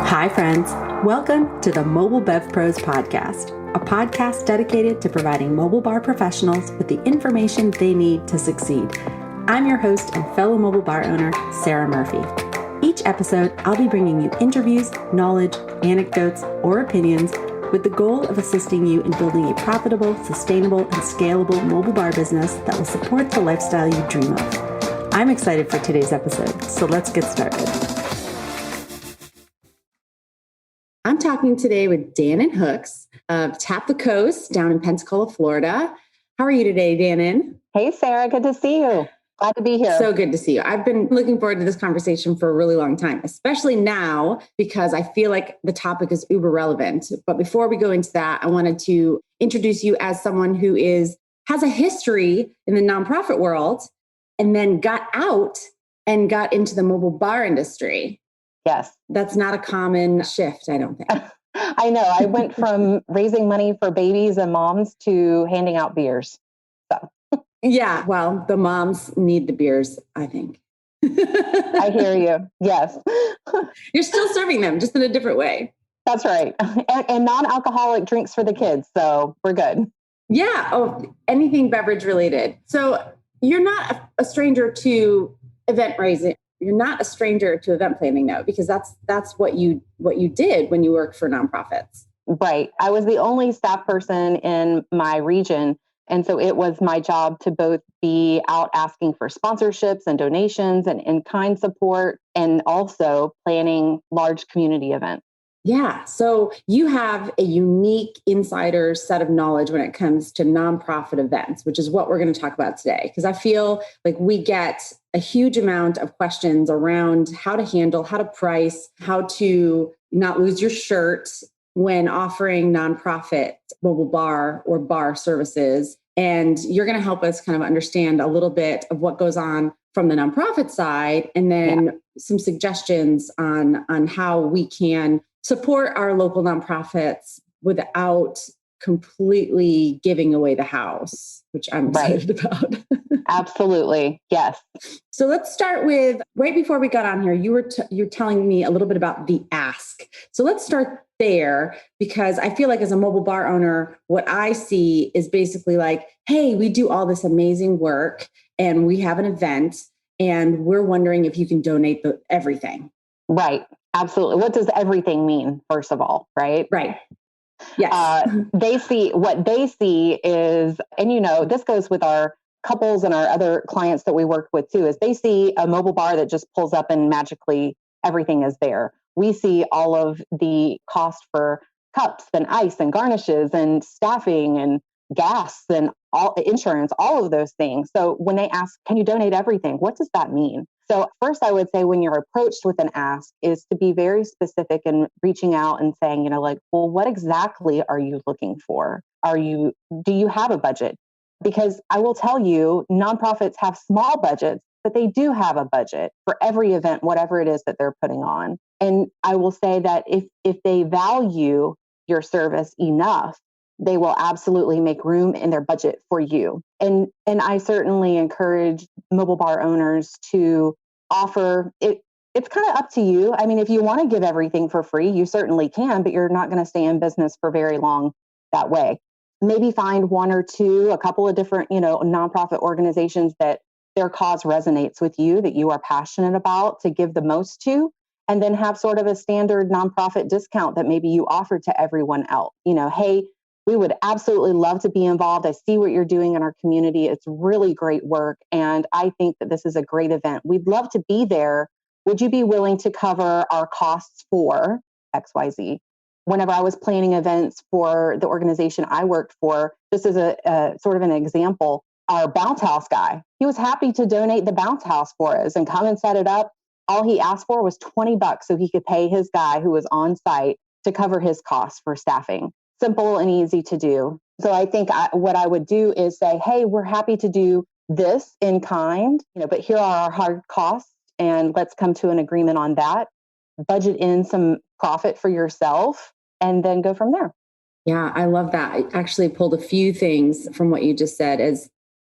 Hi, friends. Welcome to the Mobile Bev Pros podcast, a podcast dedicated to providing mobile bar professionals with the information they need to succeed. I'm your host and fellow mobile bar owner, Sarah Murphy. Each episode, I'll be bringing you interviews, knowledge, anecdotes, or opinions with the goal of assisting you in building a profitable, sustainable, and scalable mobile bar business that will support the lifestyle you dream of. I'm excited for today's episode, so let's get started. I'm talking today with Dannon Hooks of Tap the Coast down in Pensacola, Florida. How are you today, Dannon? Hey, Sarah. Good to see you. Glad to be here. So good to see you. I've been looking forward to this conversation for a really long time, especially now because I feel like the topic is uber relevant. But before we go into that, I wanted to introduce you as someone who has a history in the nonprofit world and then got out and got into the mobile bar industry. Yes. That's not a common shift, I don't think. I know. I went from raising money for babies and moms to handing out beers. So. Yeah, well, the moms need the beers, I think. I hear you. Yes. You're still serving them, just in a different way. That's right. And non-alcoholic drinks for the kids. So we're good. Yeah. Oh, anything beverage related. So you're not a stranger to event raising. You're not a stranger to event planning, though, because that's what you did when you worked for nonprofits. Right. I was the only staff person in my region. And so it was my job to both be out asking for sponsorships and donations and in-kind support, and also planning large community events. Yeah. So you have a unique insider set of knowledge when it comes to nonprofit events, which is what we're going to talk about today. Because I feel like we get a huge amount of questions around how to handle, how to price, how to not lose your shirt when offering nonprofit mobile bar or bar services. And you're going to help us kind of understand a little bit of what goes on from the nonprofit side, and then some suggestions on how we can support our local nonprofits without completely giving away the house, which I'm excited about. Absolutely. Yes. So let's start with, right before we got on here, you're telling me a little bit about the ask. So let's start there, because I feel like as a mobile bar owner, what I see is basically like, hey, we do all this amazing work and we have an event and we're wondering if you can donate everything. Right. Absolutely. What does everything mean, first of all, right? Right. Yes. What they see is, and this goes with our couples and our other clients that we work with too, is they see a mobile bar that just pulls up and magically everything is there. We see all of the cost for cups and ice and garnishes and staffing and gas and all insurance, all of those things. So when they ask, can you donate everything? What does that mean? So first, I would say when you're approached with an ask is to be very specific and reaching out and saying, well, what exactly are you looking for? Do you have a budget? Because I will tell you, nonprofits have small budgets, but they do have a budget for every event, whatever it is that they're putting on. And I will say that if they value your service enough, they will absolutely make room in their budget for you. And I certainly encourage mobile bar owners to offer it. It's kind of up to you. I mean, if you want to give everything for free, you certainly can, but you're not going to stay in business for very long that way. Maybe find one or two, a couple of different, nonprofit organizations that their cause resonates with you, that you are passionate about, to give the most to, and then have sort of a standard nonprofit discount that maybe you offer to everyone else. Hey, we would absolutely love to be involved. I see what you're doing in our community. It's really great work. And I think that this is a great event. We'd love to be there. Would you be willing to cover our costs for XYZ? Whenever I was planning events for the organization I worked for, this is a sort of an example, our bounce house guy, he was happy to donate the bounce house for us and come and set it up. All he asked for was $20 so he could pay his guy who was on site to cover his costs for staffing. Simple and easy to do. So I think what I would do is say, hey, we're happy to do this in kind, but here are our hard costs, and let's come to an agreement on that. Budget in some profit for yourself, and then go from there. Yeah, I love that. I actually pulled a few things from what you just said as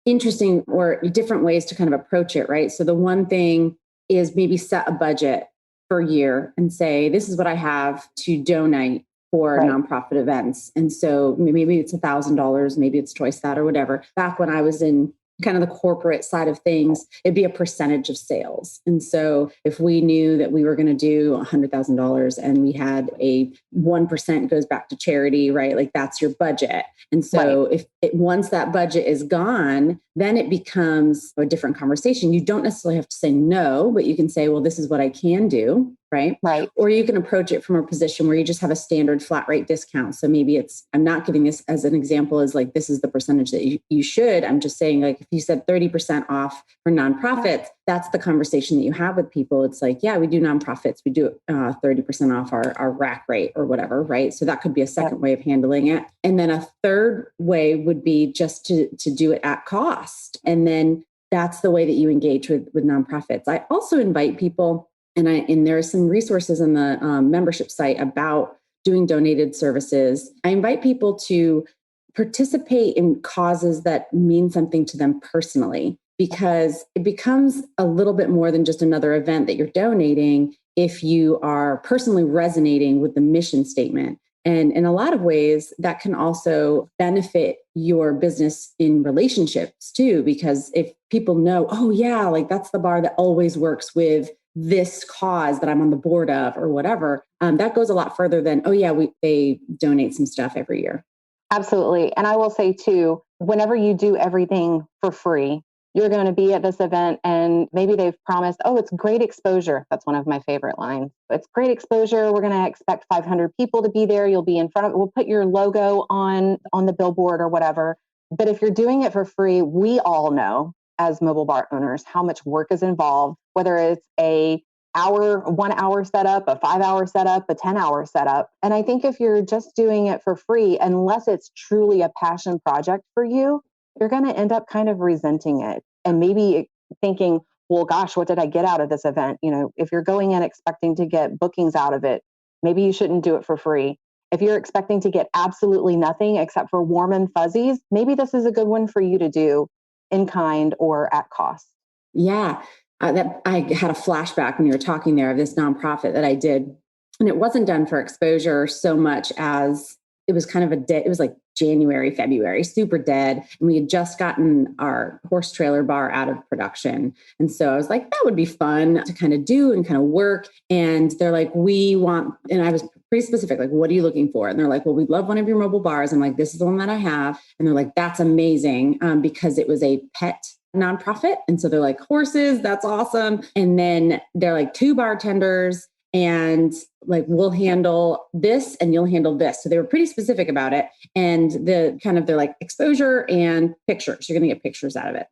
interesting or different ways to kind of approach it, right? So the one thing is maybe set a budget per year and say, this is what I have to donate for Right. nonprofit events. And so maybe it's $1,000, maybe it's twice that or whatever. Back when I was in kind of the corporate side of things, it'd be a percentage of sales. And so if we knew that we were going to do $100,000 and we had a 1% goes back to charity, right? Like that's your budget. And so if once that budget is gone, then it becomes a different conversation. You don't necessarily have to say no, but you can say, well, this is what I can do. Right. Or you can approach it from a position where you just have a standard flat rate discount. So maybe it's, I'm not giving this as an example as like, this is the percentage that you should. I'm just saying, like, if you said 30% off for nonprofits, that's the conversation that you have with people. It's like, yeah, we do nonprofits. We do 30% off our rack rate or whatever. Right. So that could be a second way of handling it. And then a third way would be just to do it at cost. And then that's the way that you engage with nonprofits. I also invite people, and there are some resources on the membership site about doing donated services. I invite people to participate in causes that mean something to them personally, because it becomes a little bit more than just another event that you're donating if you are personally resonating with the mission statement. And in a lot of ways, that can also benefit your business in relationships too, because if people know, oh yeah, like that's the bar that always works with this cause that I'm on the board of or whatever, that goes a lot further than, oh yeah, they donate some stuff every year. Absolutely. And I will say too, whenever you do everything for free, you're going to be at this event and maybe they've promised, oh, it's great exposure. That's one of my favorite lines. It's great exposure. We're going to expect 500 people to be there. You'll be in front of it. We'll put your logo on the billboard or whatever. But if you're doing it for free, we all know as mobile bar owners how much work is involved, whether it's a 1 hour setup, a 5 hour setup, a 10 hour setup. And I think if you're just doing it for free, unless it's truly a passion project for you, you're going to end up kind of resenting it and maybe thinking, well, gosh, what did I get out of this event? You know, if you're going in expecting to get bookings out of it, maybe you shouldn't do it for free. If you're expecting to get absolutely nothing except for warm and fuzzies, maybe this is a good one for you to do in kind or at cost. Yeah. That I had a flashback when you were talking there of this nonprofit that I did. And it wasn't done for exposure so much as it was kind of it was like January, February, super dead. And we had just gotten our horse trailer bar out of production. And so I was like, that would be fun to kind of do and kind of work. And they're like, we want, and I was pretty specific, like, what are you looking for? And they're like, well, we'd love one of your mobile bars. I'm like, this is the one that I have. And they're like, that's amazing, because it was a pet nonprofit. And so they're like, horses, that's awesome. And then they're like 2 bartenders and like, we'll handle this and you'll handle this. So they were pretty specific about it. And they're like exposure and pictures. You're going to get pictures out of it.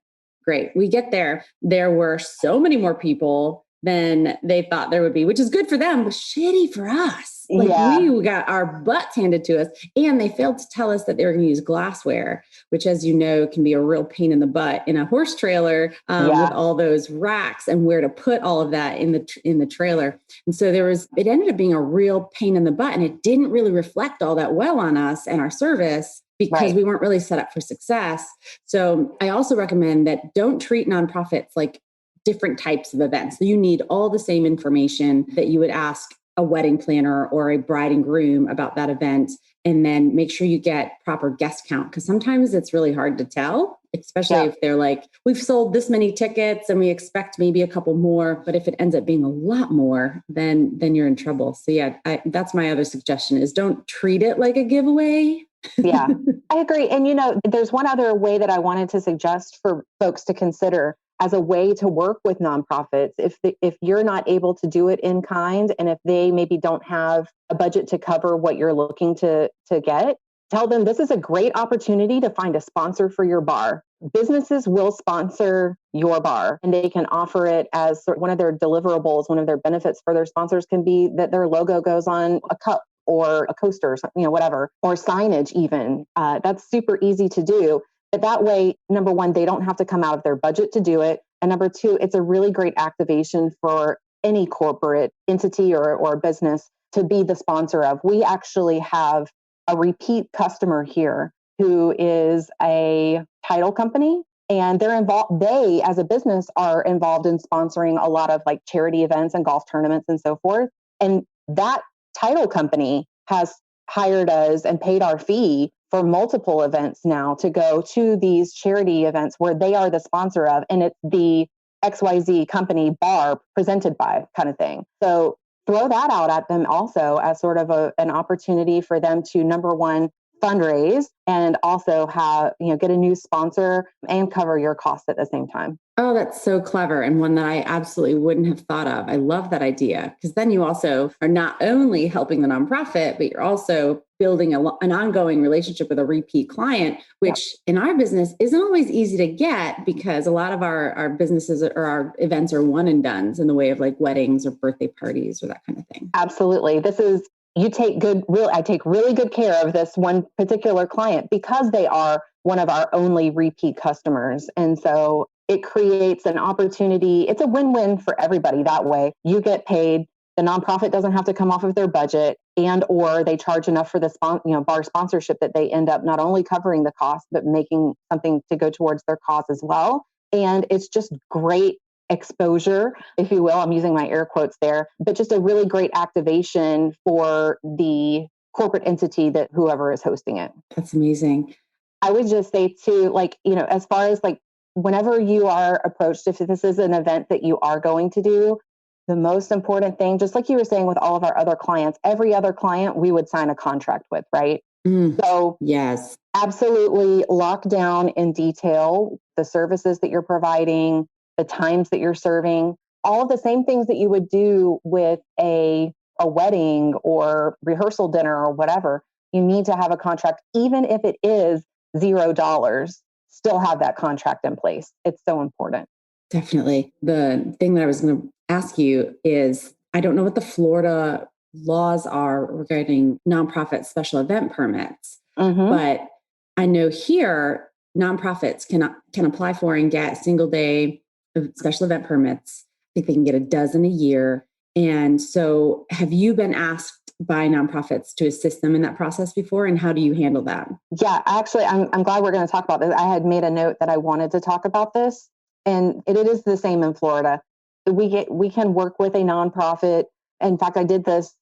Great. We get there. There were so many more people than they thought there would be, which is good for them, but shitty for us. Like we got our butts handed to us, and they failed to tell us that they were going to use glassware, which, as you know, can be a real pain in the butt in a horse trailer with all those racks and where to put all of that in the trailer. And so it ended up being a real pain in the butt, and it didn't really reflect all that well on us and our service, because we weren't really set up for success. So I also recommend that don't treat nonprofits like different types of events. So you need all the same information that you would ask a wedding planner or a bride and groom about that event. And then make sure you get proper guest count, because sometimes it's really hard to tell, especially if they're like, we've sold this many tickets and we expect maybe a couple more. But if it ends up being a lot more, then you're in trouble. So that's my other suggestion, is don't treat it like a giveaway. Yeah, I agree. And, there's one other way that I wanted to suggest for folks to consider as a way to work with nonprofits. If you're not able to do it in kind, and if they maybe don't have a budget to cover what you're looking to get, tell them this is a great opportunity to find a sponsor for your bar. Businesses will sponsor your bar, and they can offer it as one of their deliverables. One of their benefits for their sponsors can be that their logo goes on a cup or a coaster or something, whatever, or signage even. That's super easy to do. But that way, number one, they don't have to come out of their budget to do it. And number two, it's a really great activation for any corporate entity or business to be the sponsor of. We actually have a repeat customer here who is a title company. And they're involved, they as a business are involved in sponsoring a lot of like charity events and golf tournaments and so forth. And that title company has hired us and paid our fee for multiple events now to go to these charity events where they are the sponsor of, and it's the XYZ company bar presented by kind of thing. So throw that out at them also as sort of an opportunity for them to, number one, fundraise and also have, get a new sponsor and cover your costs at the same time. Oh, that's so clever. And one that I absolutely wouldn't have thought of. I love that idea, because then you also are not only helping the nonprofit, but you're also building an ongoing relationship with a repeat client, which in our business isn't always easy to get, because a lot of our businesses or our events are one and dones in the way of like weddings or birthday parties or that kind of thing. Absolutely. I take really good care of this one particular client because they are one of our only repeat customers. And so it creates an opportunity. It's a win-win for everybody that way. You get paid. The nonprofit doesn't have to come off of their budget, and or they charge enough for the bar sponsorship that they end up not only covering the cost, but making something to go towards their cause as well. And it's just great exposure, if you will. I'm using my air quotes there, but just a really great activation for the corporate entity that whoever is hosting it. That's amazing. I would just say too, as far as whenever you are approached, if this is an event that you are going to do, the most important thing, just like you were saying with all of our other clients, every other client we would sign a contract with, right? So yes, absolutely lock down in detail the services that you're providing, the times that you're serving, all of the same things that you would do with a wedding or rehearsal dinner or whatever. You need to have a contract, even if it is $0, still have that contract in place. It's so important. Definitely. The thing that I was going to ask you is, I don't know what the Florida laws are regarding nonprofit special event permits, but I know here nonprofits can apply for and get single day special event permits. I think they can get a dozen a year. And so have you been asked by nonprofits to assist them in that process before? And how do you handle that? Yeah, actually, I'm glad we're going to talk about this. I had made a note that I wanted to talk about this, and it is the same in Florida. We can work with a nonprofit. In fact, I did this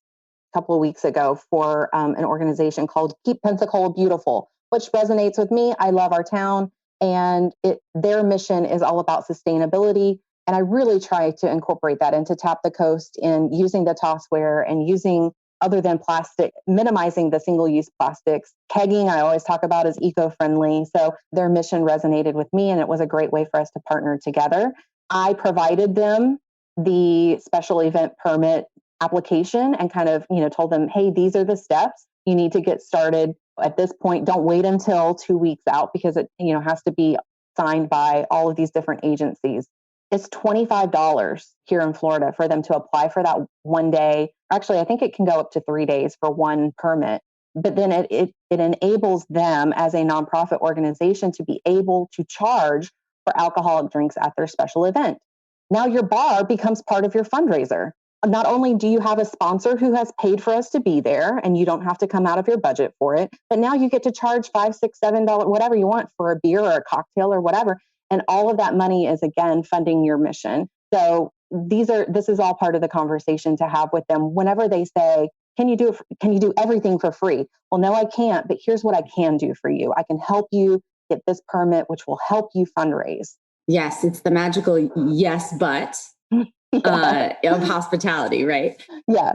a couple of weeks ago for an organization called Keep Pensacola Beautiful, which resonates with me. I love our town, and their mission is all about sustainability. And I really try to incorporate that into Tap the Coast in using the tossware and using, other than plastic, minimizing the single-use plastics. Kegging, I always talk about, is eco-friendly. So their mission resonated with me, and it was a great way for us to partner together. I provided them the special event permit application and kind of, told them, hey, these are the steps. You need to get started at this point. Don't wait until 2 weeks out, because it, has to be signed by all of these different agencies. It's $25 here in Florida for them to apply for that one day. Actually, I think it can go up to 3 days for one permit. But then it enables them as a nonprofit organization to be able to charge for alcoholic drinks at their special event. Now your bar becomes part of your fundraiser. Not only do you have a sponsor who has paid for us to be there, and you don't have to come out of your budget for it, but now you get to charge $5, $6, $7, whatever you want for a beer or a cocktail or whatever. And all of that money is, again, funding your mission. So this is all part of the conversation to have with them whenever they say, can you do everything for free? Well, no, I can't, but here's what I can do for you. I can help you get this permit, which will help you fundraise. Yes, it's the magical yes, but of hospitality, right? Yeah.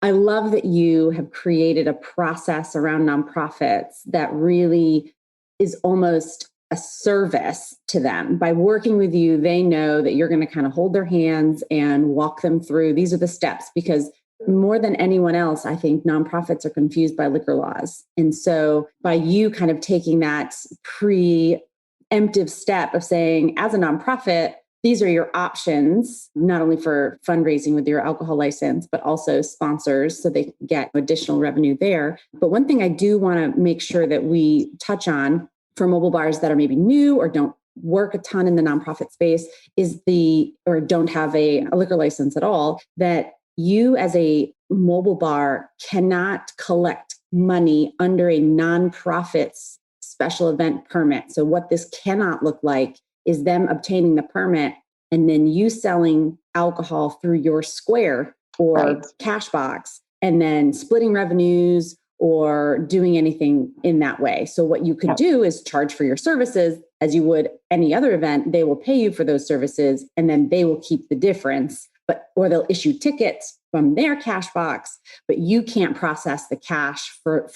I love that you have created a process around nonprofits that really is almost a service to them. By working with you, they know that you're going to kind of hold their hands and walk them through. These are the steps, because more than anyone else, I think nonprofits are confused by liquor laws. And so by you kind of taking that preemptive step of saying, as a nonprofit, these are your options, not only for fundraising with your alcohol license, but also sponsors, so they can get additional revenue there. But one thing I do want to make sure that we touch on for mobile bars that are maybe new or don't work a ton in the nonprofit space or don't have a liquor license at all, that you as a mobile bar cannot collect money under a nonprofit's special event permit. So what this cannot look like is them obtaining the permit and then you selling alcohol through your Square or cash box and then splitting revenues or doing anything in that way. So what you could do is charge for your services as you would any other event. They will pay you for those services and then they will keep the difference, or they'll issue tickets from their cash box, but you can't process the cash for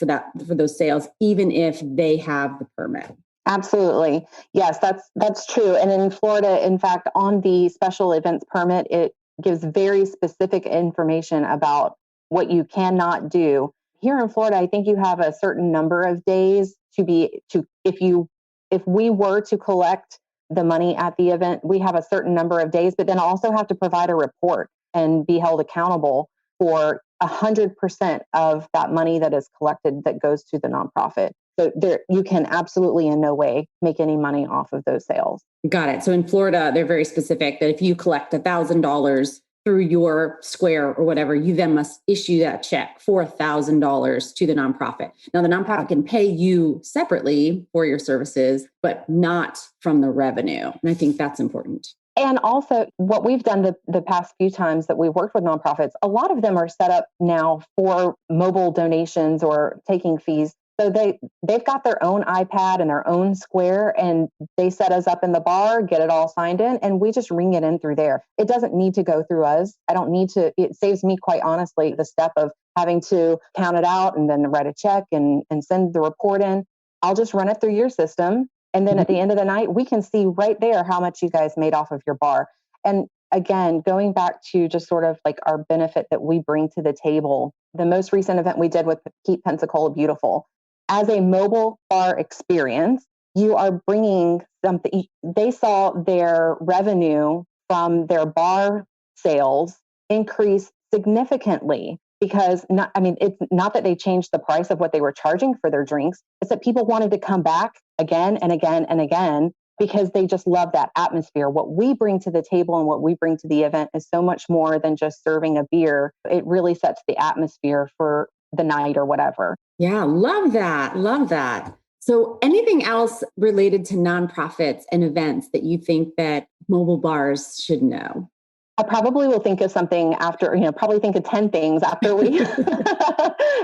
those sales, even if they have the permit. Absolutely. Yes, that's true. And in Florida, in fact, on the special events permit, it gives very specific information about what you cannot do. Here in Florida, I think you have a certain number of days if we were to collect the money at the event, we have a certain number of days, but then also have to provide a report and be held accountable for 100% of that money that is collected that goes to the nonprofit. So you can absolutely in no way make any money off of those sales. Got it. So in Florida, they're very specific that if you collect $1,000 through your Square or whatever, you then must issue that check for $1,000 to the nonprofit. Now, the nonprofit can pay you separately for your services, but not from the revenue. And I think that's important. And also what we've done the past few times that we've worked with nonprofits, a lot of them are set up now for mobile donations or taking fees. So they've got their own iPad and their own Square, and they set us up in the bar, get it all signed in, and we just ring it in through there. It doesn't need to go through us. I don't need to. It saves me, quite honestly, the step of having to count it out and then write a check and send the report in. I'll just run it through your system. And then at the end of the night, we can see right there how much you guys made off of your bar. And again, going back to just sort of like our benefit that we bring to the table, the most recent event we did with Keep Pensacola Beautiful, as a mobile bar experience, you are bringing something. They saw their revenue from their bar sales increase significantly because it's not that they changed the price of what they were charging for their drinks. It's that people wanted to come back again and again and again because they just love that atmosphere. What we bring to the table and what we bring to the event is so much more than just serving a beer. It really sets the atmosphere for the night or whatever. Yeah, love that. Love that. So anything else related to nonprofits and events that you think that mobile bars should know? I probably will think of something after, probably think of 10 things after we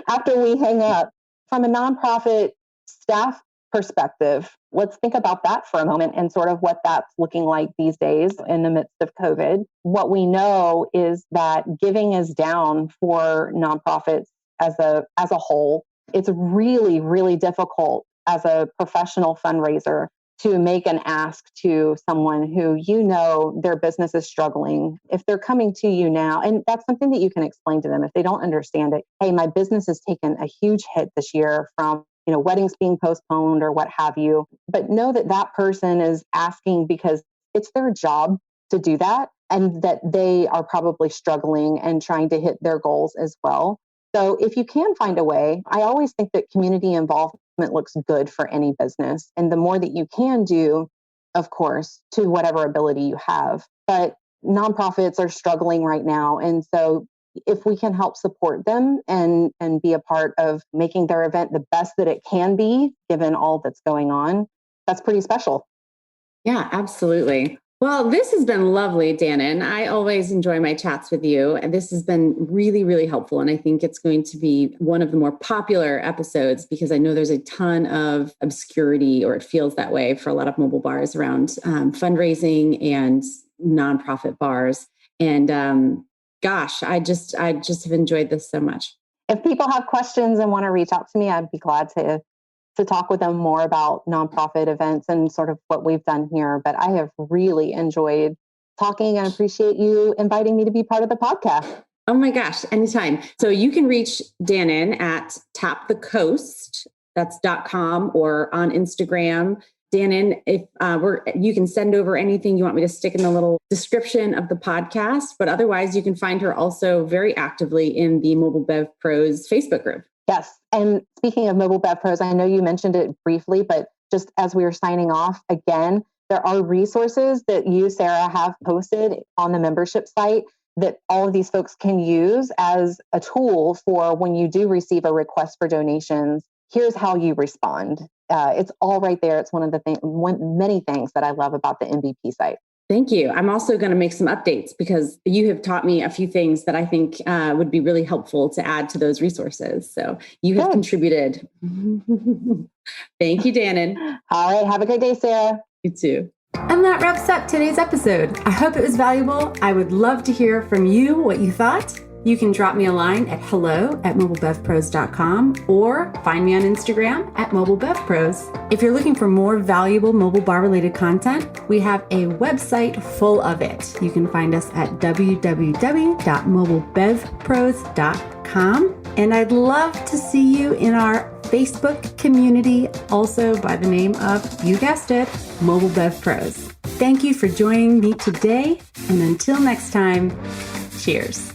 after we hang up. From a nonprofit staff perspective, let's think about that for a moment and sort of what that's looking like these days in the midst of COVID. What we know is that giving is down for nonprofits as a whole. It's really, really difficult as a professional fundraiser to make an ask to someone who their business is struggling. If they're coming to you now, and that's something that you can explain to them if they don't understand it. Hey, my business has taken a huge hit this year from weddings being postponed or what have you. But know that person is asking because it's their job to do that, and that they are probably struggling and trying to hit their goals as well. So if you can find a way, I always think that community involvement looks good for any business. And the more that you can do, of course, to whatever ability you have. But nonprofits are struggling right now. And so if we can help support them and be a part of making their event the best that it can be, given all that's going on, that's pretty special. Yeah, absolutely. Well, this has been lovely, Dannon. I always enjoy my chats with you. And this has been really, really helpful. And I think it's going to be one of the more popular episodes because I know there's a ton of obscurity, or it feels that way for a lot of mobile bars around fundraising and nonprofit bars. And gosh, I just have enjoyed this so much. If people have questions and want to reach out to me, I'd be glad to talk with them more about nonprofit events and sort of what we've done here. But I have really enjoyed talking and appreciate you inviting me to be part of the podcast. Oh my gosh, anytime. So you can reach Dannon at tapthecoast, that's .com, or on Instagram. Dannon, if you can send over anything you want me to stick in the little description of the podcast, but otherwise you can find her also very actively in the Mobile Bev Pros Facebook group. Yes. And speaking of Mobile Bev Pros, I know you mentioned it briefly, but just as we were signing off, again, there are resources that you, Sarah, have posted on the membership site that all of these folks can use as a tool for when you do receive a request for donations. Here's how you respond. it's all right there. It's one of the many things that I love about the MVP site. Thank you. I'm also going to make some updates because you have taught me a few things that I think would be really helpful to add to those resources. So you have contributed. Thank you, Dannon. All right. Have a great day, Sarah. You too. And that wraps up today's episode. I hope it was valuable. I would love to hear from you what you thought. You can drop me a line at hello@mobilebevpros.com or find me on Instagram at mobilebevpros. If you're looking for more valuable mobile bar related content, we have a website full of it. You can find us at www.mobilebevpros.com. And I'd love to see you in our Facebook community, also by the name of, you guessed it, Mobile Bev Pros. Thank you for joining me today. And until next time, cheers.